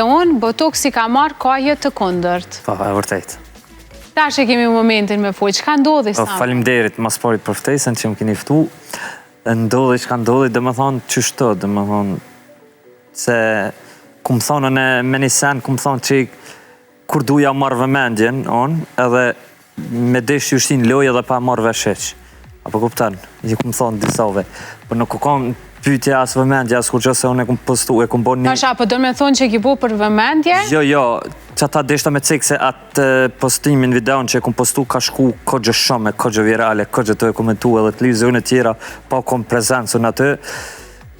se unë, botoksi ka marrë kaje të kundërt. Po, e vërtet. Tash e kemi momentin me folë, që ka ndodhi sa? Faleminderit, mas parit për ftesën që më keni ftu. Ndodhi që ka ndodhi, dhe më thonë që shto, dhe më thonë se ku më thonë në me një sen, ku më thonë që kur duja marrë vëmendjen, edhe me desh ju shtin loj edhe pa marrë vesheq. Apo kuptan, që ku më thonë disave. Për nuk u kanë pytja as vëmendje, as kur që se unë e kumë postu, e kumë bo një... Pasha, po do me thonë që ki bo për vëmendje? Jo, që ata deshta me cikë se atë postimin videon që e kumë postu ka shku kogje shumë, kogje virale, kogje të e komentu edhe televizionin e tjera, pa kumë prezencën atë,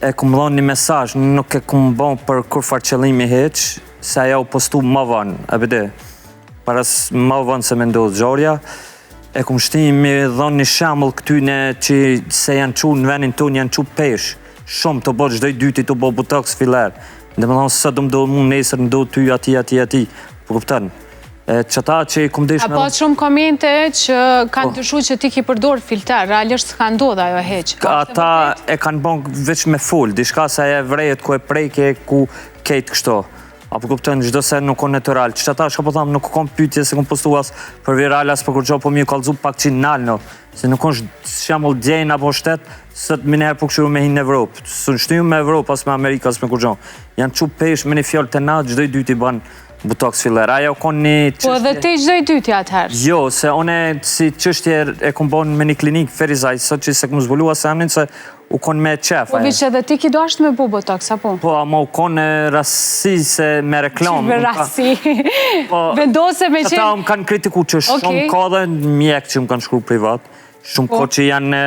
e kumë dhonë një mesazh, nuk e kumë bon për kur farë qëllimi heq, se aja u postu më vanë, e bide, paras më vanë se me ndodhë gjarja, e kumë shtim me dhonë një shambull këtyne që se janë qu në venin tonë, janë qu pesh, shumë të bërë gjdoj dyti të bërë botox filer. Dhe me thonë së dëmë do mu nesër në do ty, ati, po kuptan. Që ta që i kumë desh me... A po shumë komente që kanë të shu që ti ki përdor filter, realisht s'ka ndodha jo heq. Ata e kanë bon veç me full, dishka se e vrejet ku e prejke, ku kejt kështo. Apo kuptën, gjdo se nuk o natural. Që ta shka po thamë, nuk o kom pytje se kom postu as për viral, as për kur gjo, po mi u kalzu pak që nalë, no. Se nuk o shamull djejnë apo shtet, sëtë minerë po këshuru me hinë në Evropë. Së në shtyju me Evropë, as me Amerika, as me kur gjo. Janë qu pesh me një fjallë të natë, gjdoj dyti banë botox filler. Aja u konë një qështje... Po edhe te gjdoj dyti atëherë? Jo, se one si qështje e kom bon me një klinikë Ferizaj, sot që se kom zbulua se amnin se u konë me qef. Po vishë edhe ti ki do ashtë me bu botox, apo? Po, ama u konë rasi se me reklam. Qime rasi? Vendose me që... Ata më kanë kritiku që shumë ka dhe mjek që më kanë shkru privat, shumë ka që janë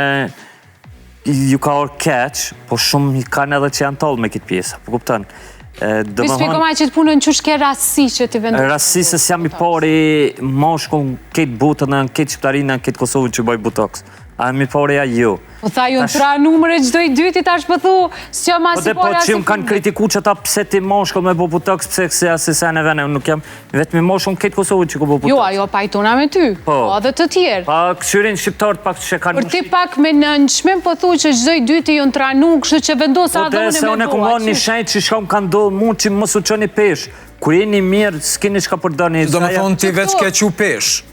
ju ka orë keq, po shumë kanë edhe që janë tallë me këtë pjesë, po kuptan. Shpjego ma që të punën që shke rasi që ti vendosë? Rasi se si jam i pari moshkon këtë butën në këtë Shqiptarinë në këtë Kosovë që bëj botox. A mi pari a ju. Po tha ju në tra numëre gjdoj dyti tash pëthu, s'jo ma si pari Po që më kanë kritiku që ta pse ti moshko me bo botox, pse këse asisen e vene, nuk jam vetë me moshko në këtë Kosovë që ku bo botox. Jo, ajo pajtona me ty, po dhe të tjerë. Pa këshyrin shqiptarët pak që kanë... Për ti pak me në nëshmim pëthu që gjdoj dyti ju në tra nuk, kështu që vendosa dhe une me bo. Do një shenjt që shkom kanë do mund që mësu që një pesh. Kur jeni mirë, s'kini që ka përdër një... Do me thonë ti veç ke që pesh.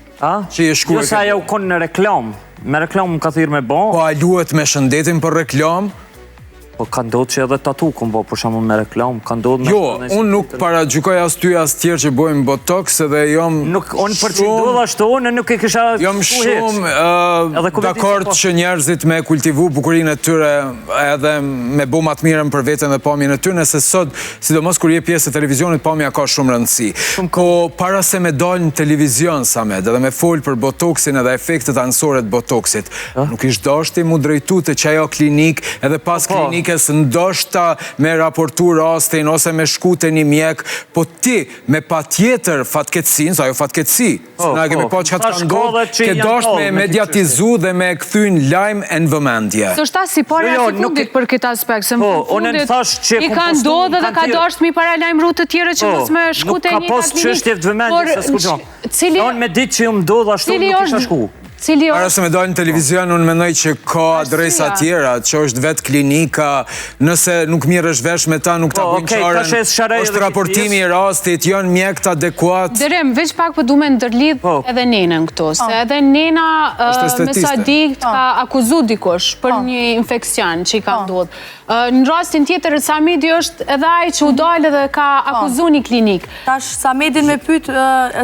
Jo sa ja u konë në reklam. Me reklam më ka thirë me bo. Po a luet me shëndetin për reklam? Po ka ndodhë që edhe tatu këmë bo, për shamu me reklam. Jo, unë nuk para gjykoj as ty as tjerë që bojmë botox edhe jom shumë... Unë për që ndodhë ashtu, unë nuk e kisha... Jom shumë dakord që njerëzit me kultivu bukurin e tyre edhe me bo matë mirën për vetën dhe pamjen e tyre, nëse sot, sidomos kur je pjesë e televizionit, pamja ka shumë rëndësi. Ko para se me dalë në televizion, Samet, edhe me folë për botoxin edhe efektet anësore të botoxit, nuk ishtë dashti mu drejtu të qajo klinik edhe pas klinik ndoshta me raportu rastin ose me shkute një mjek, po ti me pa tjetër fatkecin, sa jo fatkeci, se na kemi pa që ka të ndodhë, ke dasht me mediatizu dhe me këthyn lajmë e në vëmendje. Së shta si pare si fundit për këtë aspekt, se më fundit i ka ndodhë dhe ka dasht mi para lajmë rrutë të tjere që mos me shkute një ka klinik. Unë me ditë që ju më ndodhë ashtu nuk isha shku. Para se me dojnë në televizion, unë menoj që ka adresa tjera, që është vetë klinika, nëse nuk mirë është vesh me ta, nuk ta bujnë qaren, është raportimi i rastit, janë mjekt adekuat. Dërem, veç pak për du me ndërlidh edhe nenën këto, se edhe nena me sa dikt ka akuzu dikush për një infekcion që i ka ndodhë. Në rastin tjetër, Samedi është edhe ajë që u dojnë dhe ka akuzu një klinik. Tash, Samedi me pytë,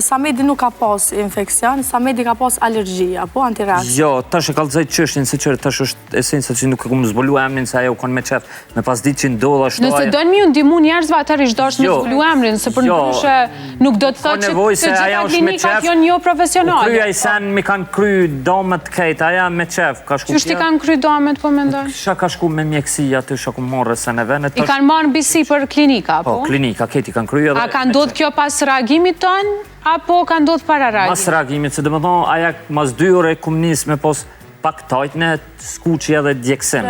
Samedi nuk ka pas infekcion, Samedi ka pas alergjia. Po antireakcion. Jo, tash e kalëzaj qështin, si qërë tash është esenca që nuk e kumë zbulu emrin, se ajo konë me qef, me pas ditë që ndodhë ashtu ajo. Nëse dojnë mi unë dimu njerëzve, atër ishtë doshtë me zbulu emrin, se për ndryshe nuk do të thot që të gjitha klinikat jonë jo profesionale. U kryja i sen mi kanë kry domet kejt, aja me qef, ka shku... Qështë i kanë kry domet, po me ndojnë? Kisha ka shku me mjekësi, aty shka ku morë sen e venet. I kanë marë bisi për klinika, po? Po, klinika, kejt i kanë kry edhe... A ka ndodhë kjo pas reagimit tonë? Apo ka ndodhë para reagimit? Mas reagimit, se dhe më thonë, aja mas 2 ore kumë njës me pos pak tajtne, skuqi edhe djekësim.